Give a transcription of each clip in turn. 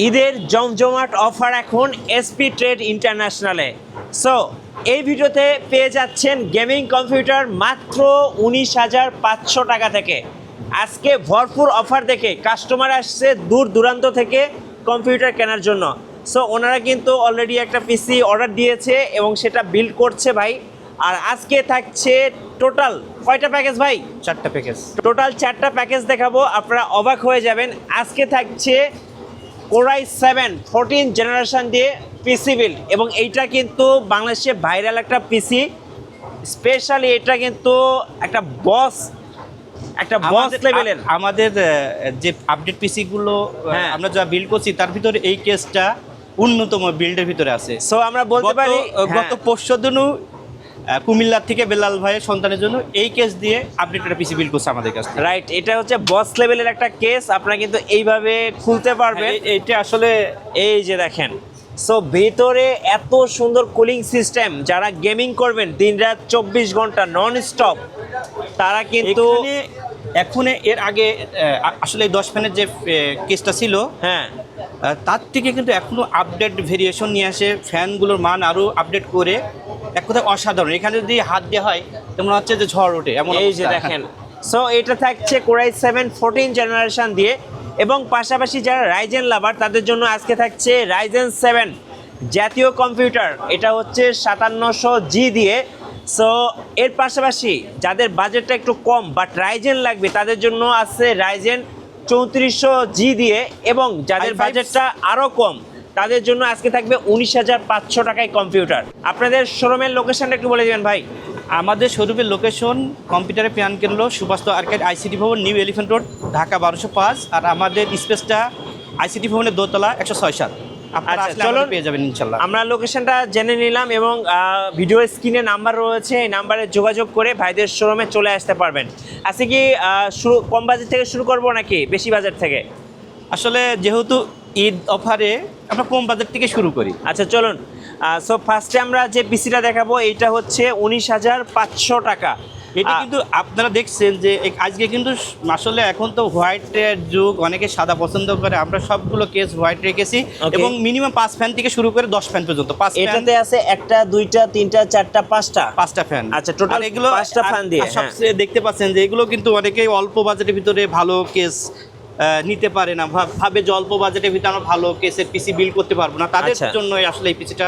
ঈদের জমজমাট অফার এখন এসপি ট্রেড ইন্টারন্যাশনালে। সো এই ভিডিওতে পেয়ে যাচ্ছেন গেমিং কম্পিউটার মাত্র 19,500 টাকা থেকে। আজকে ভরপুর অফার দেখে কাস্টমার আসছে দূর দূরান্ত থেকে কম্পিউটার কেনার জন্য। সো ওনারা কিন্তু অলরেডি একটা পিসি অর্ডার দিয়েছে এবং সেটা বিল্ড করছে ভাই। আর আজকে থাকছে টোটাল কয়টা প্যাকেজ ভাই? 4টা প্যাকেজ। টোটাল 4টা প্যাকেজ দেখাবো, আপনারা অবাক হয়ে যাবেন। আজকে থাকছে Core i7 14 জেনারেশন দিয়ে পিসি বিল্ড, এবং এইটা কিন্তু বাংলাদেশে ভাইরাল একটা পিসি। স্পেশালি এটা কিন্তু একটা বস লেভেলের। আমাদের যে আপডেট পিসিগুলো আমরা যা বিল্ড করছি তার ভিতরে এই কেসটা অন্যতম বিল্ডের ভিতরে আছে। সো আমরা বলতে পারি গত পরশুদিনও কুমিল্লা থেকে বেলাল ভাইয়ের সন্তানের জন্য এই কেস দিয়ে আপডেট একটা পিসি বিল্ড করছে আমাদের কাছে। রাইট, এটা হচ্ছে বস লেভেলের একটা কেস। আপনারা কিন্তু এইভাবে খুলতে পারবেন। এইটা আসলে এই যে দেখেন, সো ভিতরে এত সুন্দর কুলিং সিস্টেম। যারা গেমিং করবেন দিনরাত 24 ঘন্টা নন স্টপ, তারা কিন্তু এখন এর আগে আসলে 10 ফ্যানের যে কেসটা ছিল, হ্যাঁ, তার থেকে কিন্তু এখনো আপডেট ভেরিয়েশন নিয়ে আসে, ফ্যানগুলোর মান আরও আপডেট করে এক কথায় অসাধারণ। এখানে যদি হাত দেওয়া হয় তেমন হচ্ছে যে ঝড় ওঠে এমন। এই যে দেখেন, সো এটা থাকছে Core i7 14 জেনারেশন দিয়ে, এবং পাশাপাশি যারা রাইজেন লাভার তাদের জন্য আজকে থাকছে Ryzen 7 জাতীয় কম্পিউটার। এটা হচ্ছে 5700G দিয়ে। সো এর পাশাপাশি যাদের বাজেটটা একটু কম বাট রাইজেন লাগবে তাদের জন্য আছে Ryzen 3400G দিয়ে, এবং যাদের বাজেটটা আরও কম তাদের জন্য আজকে থাকবে 19,500 টাকায় কম্পিউটার। আপনাদের শোরুমের লোকেশনটা একটু বলে দেবেন ভাই। আমাদের শোরুমের লোকেশন কম্পিউটারের প্যান কেন্দ্র সুভাষ আর্কেড আইসিটি ভবন, নিউ এলিফ্যান্ট রোড, ঢাকা 1205। আর আমাদের স্পেসটা আইসিটি ভবনের দোতলা 106-7। আপনারা আসলে পেয়ে যাবেন ইনশাল্লাহ। আমরা লোকেশনটা জেনে নিলাম, এবং ভিডিও স্ক্রিনে নাম্বার রয়েছে, এই নাম্বারে যোগাযোগ করে ভাইদের শোরুমে চলে আসতে পারবেন। আজকে কি কম বাজেট থেকে শুরু করব নাকি বেশি বাজেট থেকে? আসলে যেহেতু ঈদ অফারে আমরা কম বাজেট থেকে শুরু করি। আচ্ছা চলুন। সো ফার্স্টে আমরা যে পিসিটা দেখাবো এইটা হচ্ছে 19,500 টাকা। এটা কিন্তু আপনারা দেখছেন যে আজকে কিন্তু আসলে এখন তো হোয়াইটের যুগ, অনেকে সাদা পছন্দ করে, আমরা সবগুলো কেস হোয়াইট রেখেছি, এবং মিনিমাম 5 ফ্যান থেকে শুরু করে 10 ফ্যান পর্যন্ত। এটাতে আছে 1টা 2টা 3টা 4টা 5টা ফ্যান। আচ্ছা, টোটাল এগুলো 5টা ফ্যান দিয়ে। সবচেয়ে দেখতে পাচ্ছেন যে এগুলো কিন্তু অনেকেই অল্প বাজেটের ভিতরে ভালো কেস নিতে পারে না, ভাবে যে অল্প বাজেটের ভিতরে আমরা ভালো কেসের পিসি বিল্ড করতে পারবো না, তাদের জন্য আসলে এই পিসিটা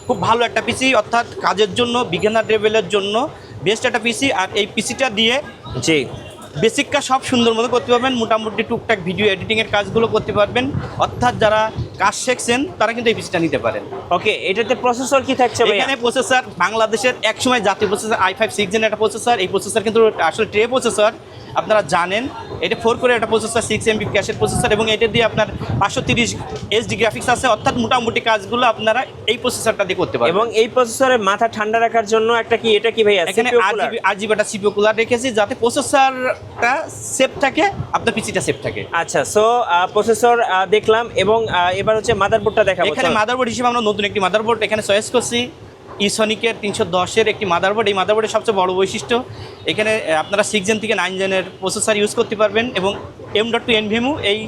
খুব ভালো একটা পিসি, অর্থাৎ কাজের জন্য বিগিনার লেভেলের জন্য বেস্ট একটা পিসি। আর এই পিসিটা দিয়ে জি বেসিক কাজ সব সুন্দর মতো করতে পারবেন, মোটামুটি টুকটাক ভিডিও এডিটিংয়ের কাজগুলো করতে পারবেন। অর্থাৎ যারা কাজ শিখছেন তারা কিন্তু এই পিসিটা নিতে পারেন। ওকে, এটাতে প্রসেসর কি থাকছে ভাই? এখানে প্রসেসর বাংলাদেশের একসময় জাতীয় প্রসেসর i5 6 জেনের একটা প্রসেসর। এই প্রসেসর কিন্তু আসলে ট্রে প্রসেসর, আপনারা জানেন। এটা 4 করে একটা প্রসেসর, 6 MB ক্যাশের প্রসেসর, এবং এটা দিয়ে আপনার 530 HD গ্রাফিক্স আছে। অর্থাৎ মোটামুটি কাজগুলো আপনারা এই প্রসেসরটা দিয়ে করতে পারবেন। এবং এই প্রসেসরের মাথা ঠান্ডা রাখার জন্য এটা কি ভাই? এখানে RGB একটা CPU কুলার রেখেছি যাতে প্রসেসরটা সেফ থাকে, আপনার পিসিটা সেফ থাকে। আচ্ছা, সো প্রসেসর দেখলাম, এবং এবার হচ্ছে মাদারবোর্ডটা দেখাবো। এখানে মাদারবোর্ড হিসেবে আমরা নতুন একটি মাদারবোর্ড এখানে চয়েস করছি, ইসনিকের 310-এর একটি মাদারবোর্ড। এই মাদারবোর্ডের সবচেয়ে বড় বৈশিষ্ট্য, এখানে আপনারা 6 জেন থেকে 9 জেনের প্রসেসর ইউজ করতে পারবেন, এবং M.2 NVMe এই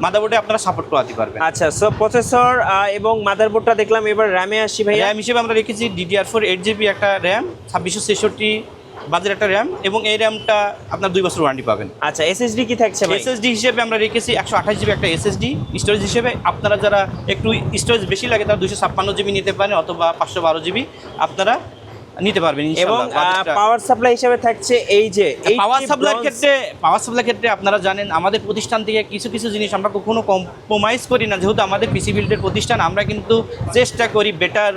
মাদারবোর্ডে আপনারা সাপোর্ট করাতে পারবেন। আচ্ছা, সো প্রসেসর এবং মাদারবোর্ডটা দেখলাম। এবার র্যামে আসি ভাই। র্যাম হিসেবে আমরা রেখেছি DDR4 8GB একটা র্যাম, 2666 বাজের একটা র্যাম, এবং এই র্যামটা আপনার 2 বছর ওয়ারেন্টি পাবেন। আচ্ছা, এসএসডি কি থাকছে ভাই? এসএসডি হিসেবে আমরা রেখেছি 128GB একটা এসএসডি। স্টোরেজ হিসেবে আপনারা যারা একটু স্টোরেজ বেশি লাগে তারা 256GB নিতে পারেন, অথবা 512GB আপনারা নিতে পারবেন এবং ইনশাআল্লাহ। পাওয়ার সাপ্লাই হিসেবে থাকছে এই যে পাওয়ার সাপ্লাই ক্ষেত্রে আপনারা জানেন আমাদের প্রতিষ্ঠান থেকে কিছু কিছু জিনিস আমরা কখনো কম্প্রোমাইজ করি না। যেহেতু আমাদের পিসি বিল্ডের প্রতিষ্ঠান, আমরা কিন্তু চেষ্টা করি বেটার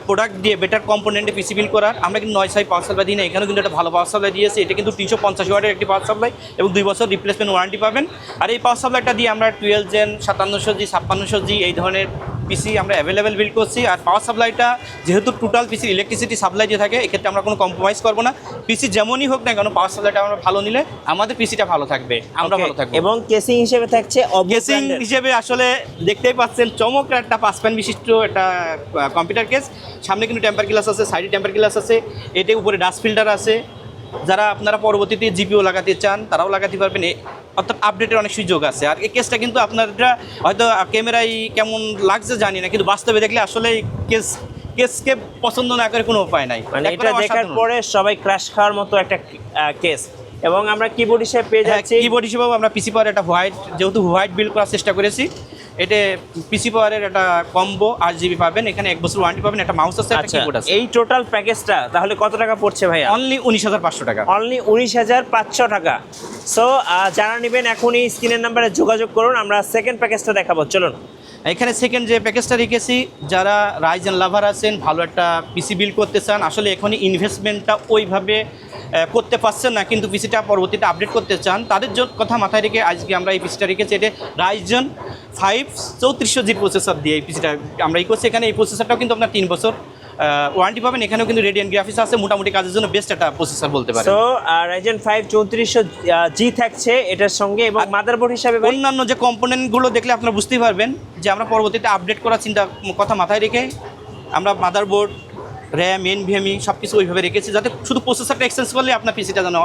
প্রোডাক্ট দিয়ে, বেটার কম্পোনেন্টে পিসি বিল্ড করার। আমরা কিন্তু 9/6 পাওয়ার সাপ্লাই দিই না, এখানেও কিন্তু একটা ভালো পাওয়ার সাপ্লাই দিয়েছে। এটা কিন্তু 350 ওয়াটের একটি পাওয়ার সাপ্লাই, এবং 2 বছর রিপ্লেসমেন্ট ওয়ারেন্টি পাবেন। আর এই পাওয়ার সাপ্লাইটা দিয়ে আমরা 12 জেন 5700G 5600G এই ধরনের পিসি আমরা অ্যাভেলেবেল বিল্ড করছি। আর পাওয়ার সাপ্লাইটা যেহেতু টোটাল পিসির ইলেকট্রিসিটি সাপ্লাই দিয়ে থাকে, এক্ষেত্রে আমরা কোনো কম্প্রোমাইজ করবো না। পিসি যেমনই হোক না কেন, পাওয়ার সাপ্লাইটা আমরা ভালো নিলে আমাদের পিসিটা ভালো থাকবে, আমরা ভালো থাকবো। এবং কেসিং হিসেবে থাকছে কেসিং হিসেবে আসলে দেখতেই পাচ্ছেন চমৎকার একটা 5 ফ্যান বিশিষ্ট একটা কম্পিউটার কেস। সামনে কিন্তু টেম্পার গ্লাস আছে, সাইডে টেম্পার গ্লাস আছে, এটার উপরে ডাস্ট ফিল্টার আছে, যারা আপনারা পরবর্তীতে জিপিও লাগাতে চান তারাও লাগাতে পারবেন, অর্থাৎ আপডেটের অনেক সুযোগ আছে। আর এই কেসটা কিন্তু আপনারা হয়তো ক্যামেরায় কেমন লাগছে জানি না, কিন্তু বাস্তবে দেখলে আসলে কেসকে পছন্দ না করে কোনো উপায় নাই। মানে এটা দেখার পরে সবাই ক্রাশ খাওয়ার মতো একটা কেস। এবং আমরা কিবোর্ড হিসেবে পেয়ে যাচ্ছি, কিবোর্ড হিসেবেও আমরা পিসি পাওয়ার একটা হোয়াইট, যেহেতু হোয়াইট বিল্ড করার চেষ্টা করেছি, এটা পিসি পাওয়ারের একটা কম্বো 8 GB পাবেন, এখানে 1 বছর ওয়ারেন্টি পাবেন, একটা মাউস আছে, একটা কিবোর্ড আছে। এই টোটাল প্যাকেজটা তাহলে কত টাকা পড়ছে ভাইয়া? অনলি 19,500 টাকা। অনলি 19,500 টাকা। সো যারা নেবেন এখনই স্ক্রিনের নাম্বারে যোগাযোগ করুন, আমরা সেকেন্ড প্যাকেজটা দেখাবো, চলুন। এখানে সেকেন্ড যে প্যাকেজটা রেখেছি, যারা রাইজেন লাভার আছেন, ভালো একটা পিসি বিল্ড করতে চান, আসলে এখনই ইনভেস্টমেন্টটা ওইভাবে করতে পারছেন না, কিন্তু পিসিটা পরবর্তীতে আপডেট করতে চান, তাদের কথা মাথায় রেখে আজকে আমরা এই পিসিটা রেখেছি। এটা রাইজেন 5 3400G প্রসেসর দিয়ে এই পিসিটা আমরা করছি। এখানে এই প্রসেসরটাও কিন্তু আপনার 3 বছর ওয়ারেন্টি পাবেন। এখানেও কিন্তু রেডিয়েন্ট গ্রাফিক্স আছে, মোটামুটি কাজের জন্য বেস্ট একটা প্রসেসর বলতে পারেন। সো রাইজেন 5 3400G থাকছে এটার সঙ্গে, এবং মাদারবোর্ড হিসাবে অন্যান্য যে কম্পোনেন্টগুলো দেখলে আপনারা বুঝতেই পারবেন যে আমরা পরবর্তীতে আপডেট করার কথা মাথায় রেখে আমরা মাদারবোর্ড, র্যাম, এনভিএমই সব কিছু ওইভাবে রেখেছি, যাতে শুধু প্রসেসরটা এক্সচেঞ্জ করলে আপনার পিসিটা যেন।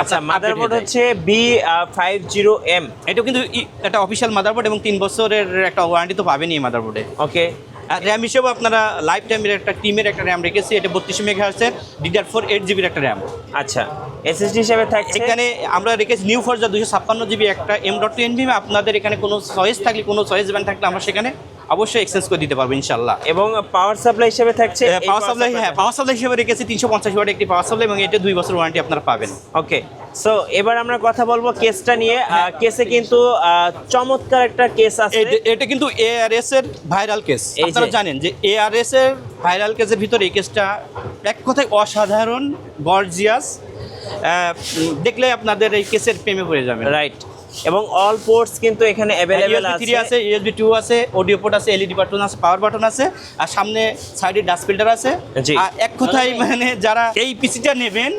আচ্ছা, মাদারবোর্ড হচ্ছে B50M, এটাও কিন্তু একটা অফিসিয়াল মাদারবোর্ড এবং 3 বছরের একটা ওয়ারেন্টি তো পাবেনই এই মাদারবোর্ডে। ওকে। আর র্যাম হিসেবেও আপনারা লাইফ টাইমের একটা টিমের একটা র্যাম রেখেছি, এটা 32 মেগাহার্টজের DDR4 8GB একটা র্যাম। আচ্ছা, এসএসডি হিসেবে থাকছে এখানে আমরা রেখেছি নিউ ফরজা 256GB একটা M.2 NVMe। আপনাদের এখানে কোনো চয়েস থাকলে, কোনো চয়েস ব্যান্ড থাকলে আমরা সেখানে অবশ্যই এক্সচেঞ্জ করে দিতে পারবো ইনশাল্লাহ। এবং পাওয়ার সাপ্লাই হিসেবে থাকছে পাওয়ার সাপ্লাই, হ্যাঁ পাওয়ার সাপ্লাই হিসেবে রেখেছি 350 ওয়াট একটি পাওয়ার সাপ্লাই, এবং এটা 2 বছর ওয়ারেন্টি আপনারা পাবেন। ওকে। সো এবার আমরা কথা বলবো কেসটা নিয়ে। কেসে কিন্তু চমৎকার একটা কেস আছে। এটা কিন্তু ARS এর ভাইরাল কেস। আপনারা জানেন যে ARS এর ভাইরাল কেসের ভিতরে এই কেসটা এক কথায় অসাধারণ, গর্জিয়াস, দেখলে আপনাদের এই কেসের প্রেমে পড়ে যাবেন। রাইট। এবং অল পোর্টস কিন্তু এখানে अवेलेबल আছে। USB 3 আছে, USB 2 আছে, অডিও পোর্ট আছে, LED বাটন আছে, পাওয়ার বাটন আছে, আর সামনে সাইডে ডাস্ট ফিল্টার আছে। আর এক কথায় মানে যারা এই পিসিটা নেবেন,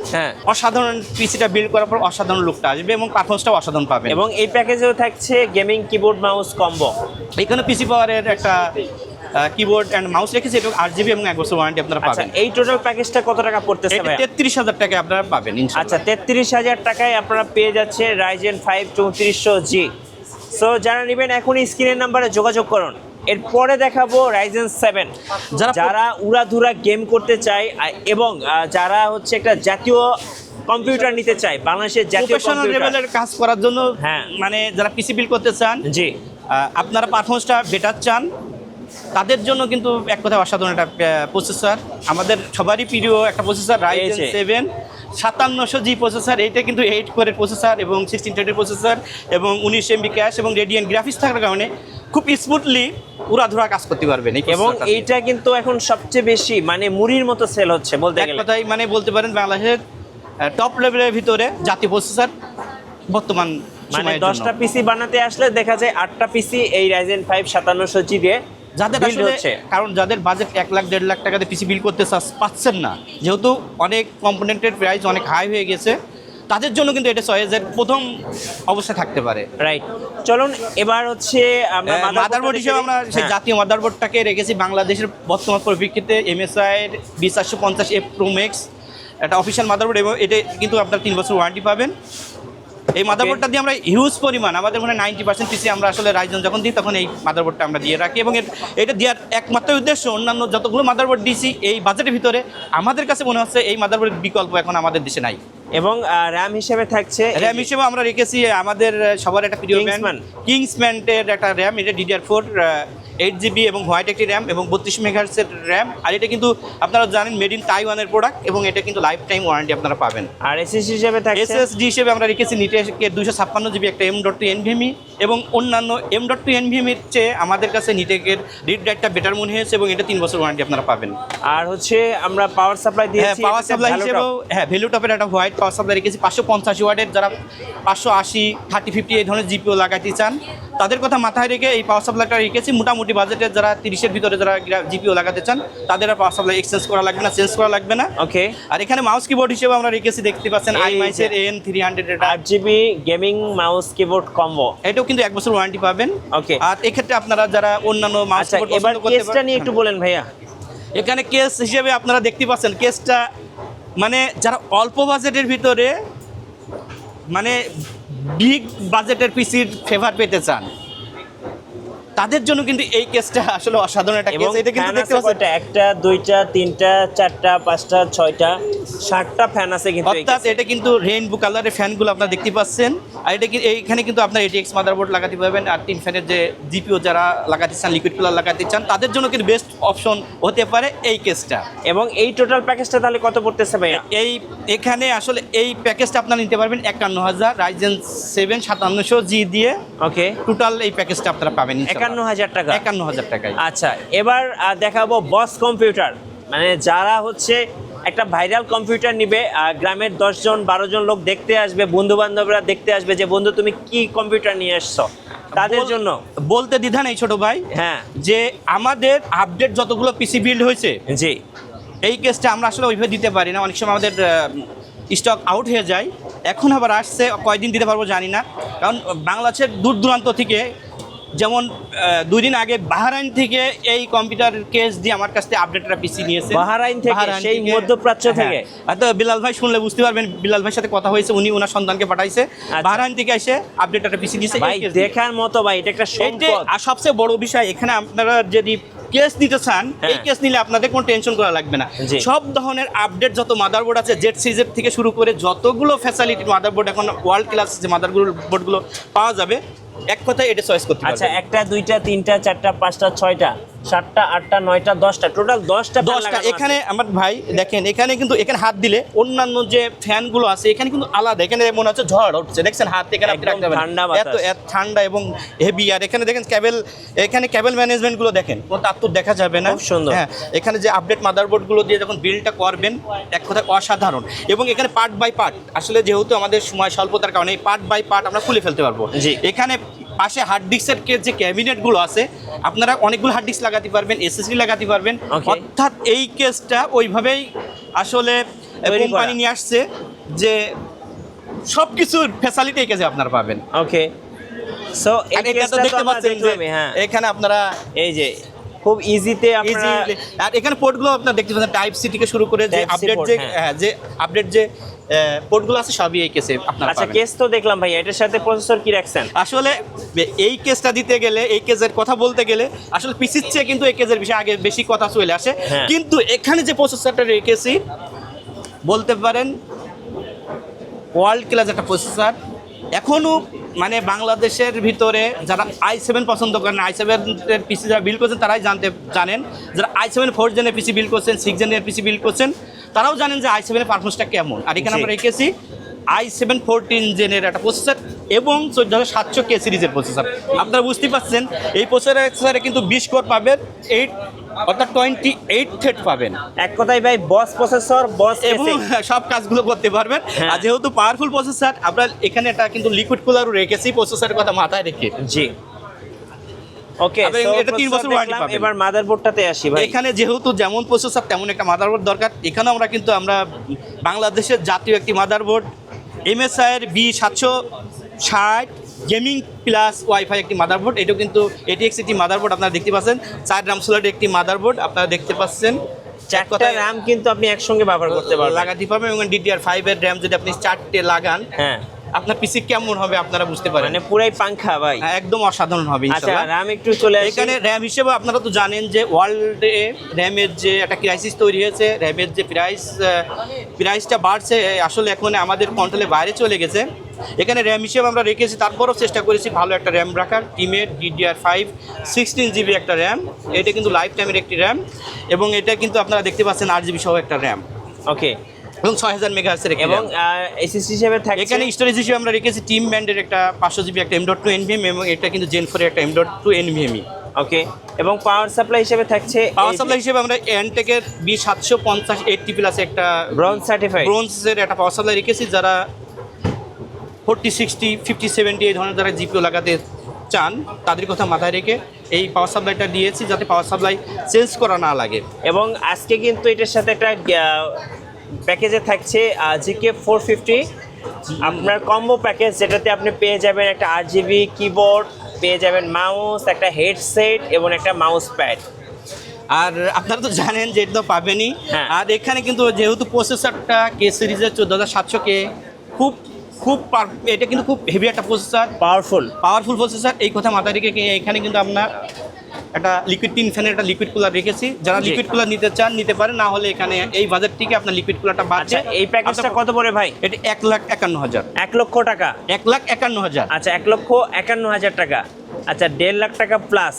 অসাধারণ পিসিটা বিল্ড করার পর অসাধারণ লুকটা আসবে এবং পারফরম্যান্সটাও অসাধারণ পাবেন। এবং এই প্যাকেজেও থাকছে গেমিং কিবোর্ড মাউস কম্বো। এখানে পিসি পাওয়ারের একটা কিবোর্ড এন্ড মাউস রেখেছি, এটা 8GB এবং 1 বছর ওয়ারেন্টি আপনারা পাবেন। এই টোটাল প্যাকেজটা কত টাকা পড়তেছে ভাই? 33,000 টাকায় আপনারা পাবেন ইনশাআল্লাহ। আচ্ছা, 33,000 টাকায় আপনারা পেয়ে যাচ্ছে রাইজেন 5 3400G। সো যারা নেবেন এখনই স্ক্রিনের নাম্বারে যোগাযোগ করুন। এরপরে দেখাবো রাইজেন 7। যারা উড়াধুরা গেম করতে চায় এবং যারা হচ্ছে একটা জাতীয় কম্পিউটার নিতে চায়, বাংলাদেশের জাতীয় লেভেলের কাজ করার জন্য, মানে যারা পিসি বিল্ড করতে চান, জি আপনারা পারফরম্যান্সটা বেটার চান, তাদের জন্য কিন্তু এক কথা অসাধারণ একটা প্রসেসর, আমাদের সবারই প্রিয় একটা প্রসেসর রাইজেন 7 5700G প্রসেসর। এইটা কিন্তু 8 কোরের প্রসেসর এবং 16 থ্রেডের প্রসেসর এবং 19 MB ক্যাশ এবং রেডিয়েন্ট গ্রাফিক্স থাকার কারণে খুব স্মুথলি উড়াধুরা কাজ করতে পারবেন। এবং এইটা কিন্তু এখন সবচেয়ে বেশি মানে মুড়ির মতো সেল হচ্ছে বলতে গেলে। এক কথাই মানে বলতে পারেন বাংলাদেশের টপ লেভেলের ভিতরে জাতীয় প্রসেসর বর্তমান মানে 10টা পিসি বানাতে আসলে দেখা যায় 8টা পিসি এই রাইজেন 5 5700G দিয়ে যাদের আসলে, কারণ যাদের বাজেট 1 লাখ 1.5 লাখ টাকাতে পিসি বিল্ড করতে পাচ্ছেন না, যেহেতু অনেক কম্পোনেন্টের প্রাইস অনেক হাই হয়ে গেছে, তাদের জন্য কিন্তু এটা চয়েসের প্রথম অবস্থায় থাকতে পারে। রাইট। চলুন এবার হচ্ছে আমরা মাদারবোর্ড হিসেবে আমরা সেই জাতীয় মাদারবোর্ডটাকে রেখেছি বাংলাদেশের বর্তমান পরিপ্রেক্ষিতে MSI এর 20450F Pro Max, একটা অফিসিয়াল মাদারবোর্ড, এবং এটা কিন্তু আপনার 3 বছর ওয়ারেন্টি পাবেন। এই মাদারবোর্ডটা দিয়ে আমরা হিউজ পরিমাণ, আমাদের মনে 90% পিসি আমরা আসলে রাইজেন যখন দিই তখন এই মাদারবোর্ডটা আমরা দিয়ে রাখি, এবং এটা দেওয়ার একমাত্র উদ্দেশ্য অন্যান্য যতগুলো মাদারবোর্ড দিয়েছি এই বাজেটের ভিতরে আমাদের কাছে মনে হচ্ছে এই মাদারবোর্ডের বিকল্প এখন আমাদের দেশে নাই। এবং র্যাম হিসেবে থাকছে, র্যাম হিসেবে আমরা রেখেছি আমাদের সবার একটা প্রিয় ব্র্যান্ড কিংসম্যানের একটা র্যাম, এটা DDR4 8GB এবং হোয়াইট একটি র্যাম এবং 32 মেগাহার্টজের র্যাম। আর এটা কিন্তু আপনারা জানেন মেড ইন তাইওয়ানের প্রোডাক্ট, এবং এটা কিন্তু লাইফ টাইম ওয়ারেন্টি আপনারা পাবেন। আর এসএসডি হিসেবে থাকছে, এসএসডি হিসেবে আমরা রেখেছি নিটেকের 256GB একটা M.2 NVMe, এবং অন্যান্য M.2 NVMe এর চেয়ে আমাদের কাছে নিটেকের রিড রাইটটা বেটার মনে হয়েছে, এবং এটা 3 বছর ওয়ারেন্টি আপনারা পাবেন। আর হচ্ছে আমরা পাওয়ার সাপ্লাই দিয়েছি, পাওয়ার সাপ্লাই হিসেবেও ভ্যালুটপের একটা হোয়াইট পাওয়ার সাপ্লাই রেখেছি 550 ওয়াটের। যারা 580 3050 এই ধরনের জিপিও লাগাতে চান তাদের কথা মাথায় রেখে এই পাওয়ার সাপ্লাইটা রেখেছি। মোটামুটি বাজেটের যারা 30-এর ভিতরে যারা জিপিও লাগাতে চান তাদের আর পাওয়ার সাপ্লাই এক্সচেঞ্জ করা লাগবে না, চেঞ্জ করা লাগবে না। ওকে। আর এখানে মাউস কিবোর্ড হিসেবে আমরা রেখেছি, দেখতে পাচ্ছেন iMice এর AN300 এটা 8GB gaming mouse keyboard combo, এটাও কিন্তু 1 বছর ওয়ারেন্টি পাবেন। ওকে। আর এক্ষেত্রে আপনারা যারা অন্যান্য মাউস কিবোর্ড এবার কেসটা নিয়ে একটু বলেন ভাইয়া। এখানে কেস হিসেবে আপনারা দেখতে পাচ্ছেন কেসটা মানে যারা অল্প বাজেটের ভিতরে মানে বিগ বাজেটের পিসির ফেভার পেতে চান, তাদের জন্য কিন্তু এই কেসটা আসলে অসাধারণ একটা এবং কেস। এটা কিন্তু ফ্যান দেখতে আছে পাচ্ছেন, কয়টা? একটা, দুইটা, তিনটা, চারটা, পাঁচটা, ছয়টা, 7টা ফ্যান আছে কিন্তু এই অর্থাৎ case এ। এটা কিন্তু রেইনবো কালারের ফ্যানগুলো আপনারা দেখতে পাচ্ছেন। আর এটা কি এইখানে কিন্তু আপনার ATX মাদারবোর্ড লাগাতে পারবেন, আর 3 ফ্যানের যে জিপিও যারা লাগাতে চান, লিকুইড কুলার লাগাতে চান, তাদের জন্য কিন্তু বেস্ট অপশন হতে পারে এই কেসটা। এবং এই টোটাল প্যাকেজটা তাহলে কত পড়তেছে ভাইয়া? এখানে আসলে এই প্যাকেজটা আপনারা নিতে পারবেন 51,000 Ryzen 7 5700G দিয়ে। ওকে, টোটাল এই প্যাকেজটা আপনারা পাবেন 51,000 টাকা। 51,000 টাকায়। আচ্ছা, এবার দেখাবো বস কম্পিউটার। মানে যারা হচ্ছে একটা ভাইরাল কম্পিউটার নিবে, গ্রামের 10 জন 12 জন লোক দেখতে আসবে, বন্ধু বান্ধবরা দেখতে আসবে যে বন্ধু তুমি কি কম্পিউটার নিয়ে আসছো, তাদের জন্য বলতে দ্বিধা নেই ছোট ভাই, হ্যাঁ যে আমাদের আপডেট যতগুলো পিসি বিল্ড হয়েছে, জি, এই কেসটা আমরা আসলে ওইভাবে দিতে পারি না, অনেক সময় আমাদের স্টক আউট হয়ে যায়। এখন আবার আসছে, কয়দিন দিতে পারবো জানি না, কারণ বাংলাদেশের দূর দূরান্ত থেকে, যেমন 2 দিন আগে বাহরাইন থেকে এই কম্পিউটার কেস দিয়ে আমার কাছ থেকে আপডেটের পিসি নিয়েছে। বাহরাইন থেকে, সেই মধ্যপ্রাচ্য থেকে। হয়তো বিলাল ভাই শুনলে বুঝতে পারবেন, বিলাল ভাইয়ের সাথে কথা হয়েছে, উনি ওনার সন্তানকে পাঠাইছে, বাহরাইন থেকে এসে আপডেটের পিসি দিয়েছে। ভাই দেখার মতো ভাই, এটা একটা সম্পদ। আর সবচেয়ে বড় বিষয়, এখানে আপনারা যদি কেস নিতে চান, এই কেস নিলে আপনাদের কোনো টেনশন করা লাগবে না। জি। সব ধরনের আপডেট যত মাদারবোর্ড আছে, জেড সিরিজের থেকে শুরু করে যতগুলো ফ্যাসিলিটির মাদারবোর্ড এখন ওয়ার্ল্ড ক্লাস যে মাদারবোর্ডগুলো পাওয়া যাবে, এক কথায় এটা চয়েস করতে আচ্ছা, পারবেন। একটা, দুইটা, তিনটা, চারটা, পাঁচটা, ছয়টা, 7টা, 8টা, 9টা, 10টা, টোটাল 10টা 10টা। এখানে আমার ভাই দেখেন, এখানে কিন্তু এখানে হাত দিলে অন্যান্য যে ফ্যানগুলো আছে এখানে কিন্তু আলাদা, এখানে মনে হচ্ছে ঝড় উঠছে, দেখছেন হাত এখানে আপনি একদম রাখতে পারেন, ঠান্ডা বাতাস। এত ঠান্ডা এবং হেভি। আর এখানে দেখেন এখানে কেবল ম্যানেজমেন্টগুলো দেখেন, কোনো তাত্তর দেখা যাবে না, খুব সুন্দর। হ্যাঁ, এখানে যে আপডেট মাদারবোর্ডগুলো দিয়ে যখন বিলটা করবেন, এক কথায় অসাধারণ। এবং এখানে পার্ট বাই পার্ট, আসলে যেহেতু আমাদের সময় স্বল্পতার কারণে এই পার্ট বাই পার্ট আমরা খুলে ফেলতে পারবো। জি। এখানে পাশে হার্ড ডিস্কের যে ক্যাবিনেটগুলো আছে, আপনারা অনেকগুলো হার্ড ডিস্ক লাগাতে পারবেন, এসএসডি লাগাতে পারবেন। Okay. অর্থাৎ এই কেসটা ওইভাবেই আসলে তৈরি কোম্পানি করা। নিয়ে আসছে যে সব কিছুর ফ্যাসিলিটি এই কেসে আপনারা পাবেন। ওকে, সো আর এটা তো দেখতে পাচ্ছেন যে হ্যাঁ, এখানে আপনারা এই যে খুব ইজিতে আপনারা আর এখানে পোর্টগুলো আপনারা দেখতে পাচ্ছেন, টাইপ সি থেকে শুরু করে যে Type C আপডেট port, যে হ্যাঁ। হ্যাঁ, যে আপডেট যে পোর্টগুলো আছে সবই এই কেসে আপনারা আচ্ছা, পাবেন। কেস তো দেখলাম ভাই, এটার সাথে প্রসেসর কি রাখছেন? আসলে এই কেসটা দিতে গেলে, এই কেসের কথা বলতে গেলে আসলে পিসির চেয়ে কিন্তু এই কেসের বিষয়ে আগে বেশি কথা চলে আসে। হ্যাঁ। কিন্তু এখানে যে প্রসেসরটা রেখেছি, বলতে পারেন ওয়ার্ল্ড ক্লাস একটা প্রসেসর। এখনও মানে বাংলাদেশের ভিতরে যারা i7 পছন্দ করেন, i7 এর পিসি যারা বিল্ড করছেন তারাই জানেন, যারা i7 4th জেনের পিসি বিল্ড করছেন, 6th জেনের পিসি বিল্ড করছেন, তারাও জানেন যে i7 এর পারফরমেন্সটা কেমন। আর এখানে জি। আমরা রেখেছি i7 14 জেনের একটা প্রসেসর এবং 14700K সিরিজের প্রসেসর। আপনারা বুঝতে পারছেন, এই প্রসেসরে কিন্তু 20 কোর পাবেন, 8 অর্থাৎ 28 থ্রেড পাবেন, এক কথায় ভাই বস প্রসেসর, বস এবং সব কাজগুলো করতে পারবেন। হ্যাঁ। আর যেহেতু পাওয়ারফুল প্রসেসর, আমরা এখানে একটা কিন্তু লিকুইড কুলারও রেখেছি প্রসেসরের কথা মাথায় রেখে। জি, ওকে, এবং এটা 3 বছর ওয়ারেন্টি পাবেন। এবার মাদারবোর্ডটাতে আসি ভাই। এখানে যেহেতু যেমন প্রসেসর তেমন একটা মাদারবোর্ড দরকার, এখানে আমরা বাংলাদেশের জাতীয় একটি মাদারবোর্ড MSI এর B760 গেমিং প্লাস ওয়াইফাই একটি মাদারবোর্ড, এটাও কিন্তু ATX একটি মাদারবোর্ড আপনারা দেখতে পাচ্ছেন, 4 RAM স্লটের একটি মাদারবোর্ড আপনারা দেখতে পাচ্ছেন। 4টা RAM কিন্তু আপনি একসঙ্গে ব্যবহার করতে পারবেন। লাগাতে পারবেন, এবং DDR5 এর RAM যদি আপনি 4টে লাগান, হ্যাঁ, আপনার পিসি কেমন হবে আপনারা বুঝতে পারেন। মানে পুরাই পাংখা ভাই। হ্যাঁ, একদম অসাধারণ হবে আচ্ছা, ইনশাআল্লাহ। RAM একটু চলে আসি। এখানে র্যাম হিসেবে আপনারা তো জানেন যে ওয়ার্ল্ডে র্যামের যে একটা ক্রাইসিস তৈরি হয়েছে, র্যামের যে প্রাইসটা বাড়ছে, আসলে এখন আমাদের কন্ট্রোলের বাইরে চলে গেছে। এখানে র্যাম হিসেবে আমরা রেখেছি, তারপরও চেষ্টা করেছি ভালো একটা র্যাম রাখার, টিমের DDR5 16GB একটা র্যাম। এটা কিন্তু লাইফ টাইমের একটি র্যাম, এবং এটা কিন্তু আপনারা দেখতে পাচ্ছেন 8GB সহ একটা র্যাম, ওকে, এবং 6000 মেগাহার্টজের একটি এবং RAM। এসএসডি হিসেবে থাকছে এখানে স্টোরেজ হিসেবে আমরা রেখেছি টিম ব্যান্ডের একটা 500GB একটা M.2 NVMe, এবং এটা কিন্তু Gen 4 এর একটা M.2 NVMe। ওকে, এবং পাওয়ার সাপ্লাই হিসেবে থাকছে পাওয়ার সাপ্লাই হিসেবে আমরা এনটেকের B750 80 প্লাস একটা ব্রোঞ্জ সার্টিফাইড ব্রোঞ্জের একটা পাওয়ার সাপ্লাই রেখেছি, যারা 40 60 50 70 এই ধরনের যারা জিপিও লাগাতে চান তাদের কথা মাথায় রেখে এই পাওয়ার সাপ্লাইটা দিয়েছি, যাতে পাওয়ার সাপ্লাই চেঞ্জ করা না লাগে। এবং আজকে কিন্তু এটার সাথে একটা প্যাকেজে থাকছে GK 450 আপনার কম্বো প্যাকেজ, যেটাতে আপনি পেয়ে যাবেন একটা 8GB কিবোর্ড, পেয়ে যাবেন মাউস, একটা হেডসেট এবং একটা মাউস প্যাড। আর আপনারা তো জানেন যে এটা তো পাবেনই। হ্যাঁ। আর এখানে কিন্তু যেহেতু প্রসেসরটা কে সিরিজের 14700K খুব খুব এটা কিন্তু খুব হেভি একটা প্রসেসর, পাওয়ারফুল প্রসেসর। এই কথা মাথায় রেখে এখানে কিন্তু আপনার একটা লিকুইড টিন ফ্যানের একটা লিকুইড কুলার রেখেছি। যারা জি। লিকুইড কুলার নিতে চান নিতে পারেন, না হলে এখানে এই বাজেট থেকে আপনার লিকুইড কুলারটা বাড়ছে। আচ্ছা, এই প্যাকেজটা কত পড়ে ভাই? এটা 1,51,000। 1 লক্ষ টাকা? 1,51,000। আচ্ছা, 1,51,000 টাকা। আচ্ছা, 1.5 লাখ টাকা প্লাস।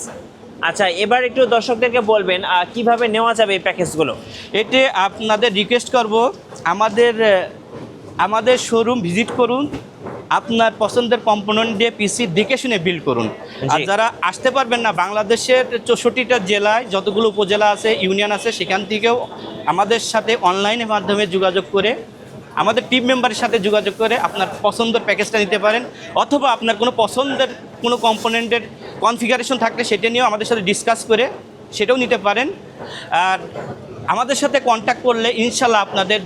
আচ্ছা, এবার একটু দর্শকদেরকে বলবেন কিভাবে নেওয়া যাবে এই প্যাকেজগুলো? এতে আপনাদের রিকোয়েস্ট করব, আমাদের শোরুম ভিজিট করুন, আপনার পছন্দের কম্পোনেন্ট দিয়ে পিসি দেখে শুনে বিল্ড করুন। আর জি। যারা আসতে পারবেন না, বাংলাদেশের 64টা জেলায় যতগুলো উপজেলা আছে, ইউনিয়ন আছে, সেখান থেকেও আমাদের সাথে অনলাইনের মাধ্যমে যোগাযোগ করে, আমাদের টিম মেম্বারের সাথে যোগাযোগ করে আপনার পছন্দের প্যাকেজটা নিতে পারেন। অথবা আপনার কোনো পছন্দের কোনো কম্পোনেন্টের কনফিগারেশন থাকলে সেটা নিয়েও আমাদের সাথে ডিসকাস করে সেটাও নিতে পারেন। আর আমাদের সাথে কন্ট্যাক্ট করলে ইনশাল্লাহ আপনাদের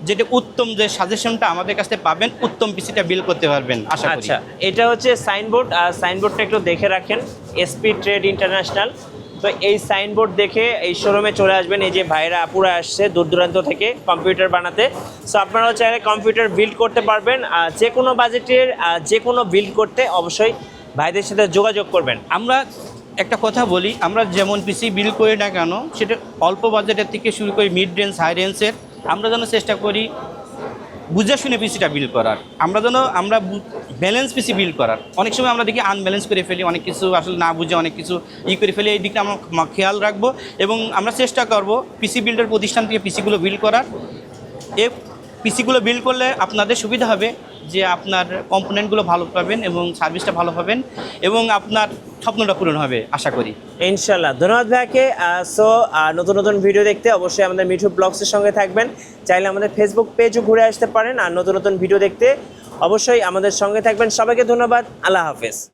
যেটা উত্তম যে সাজেশনটা আমাদের কাছে পাবেন, উত্তম পিসিটা বিল করতে পারবেন আশা করি। আচ্ছা, এটা হচ্ছে সাইনবোর্ড। সাইনবোর্ডটা একটু দেখে রাখেন, এসপি ট্রেড ইন্টারন্যাশনাল। তো এই সাইনবোর্ড দেখে এই শোরুমে চলে আসবেন। এই যে ভাইরা আপুরা আসছে দূর দূরান্ত থেকে কম্পিউটার বানাতে। সো আপনারাও চাইলে কম্পিউটার বিল্ড করতে পারবেন। যে কোনো বাজেটের যে কোনো বিল্ড করতে অবশ্যই ভাইদের সাথে যোগাযোগ করবেন। আমরা একটা কথা বলি, আমরা যেমন পিসি বিল করি না কেন, সেটা অল্প বাজেটের থেকে শুরু করি মিড রেঞ্জ, হাই রেঞ্জের, আমরা যেন চেষ্টা করি বুঝে শুনে পিসিটা বিল করার। আমরা ব্যালেন্স পিসি বিল করার। অনেক সময় আমরা দেখি আনব্যালেন্স করে ফেলি, অনেক কিছু আসলে না বুঝে অনেক কিছু করে ফেলি। এই দিকটা আমরা খেয়াল রাখবো এবং আমরা চেষ্টা করব পিসি বিল্ডের প্রতিষ্ঠান থেকে পিসিগুলো বিল করার। এই পিসিগুলো বিল করলে আপনাদের সুবিধা হবে যে আপনার কম্পোনেন্টগুলো ভালো পাবেন এবং সার্ভিসটা ভালো পাবেন এবং আপনার স্বপ্নটা পূরণ হবে আশা করি। ইনশাল্লাহ। ধন্যবাদ ভাইকে। সো নতুন নতুন ভিডিও দেখতে অবশ্যই আমাদের মিঠু ব্লগসের সঙ্গে থাকবেন। চাইলে আমাদের ফেসবুক পেজও ঘুরে আসতে পারেন। আর নতুন নতুন ভিডিও দেখতে অবশ্যই আমাদের সঙ্গে থাকবেন। সবাইকে ধন্যবাদ। আল্লাহ হাফেজ।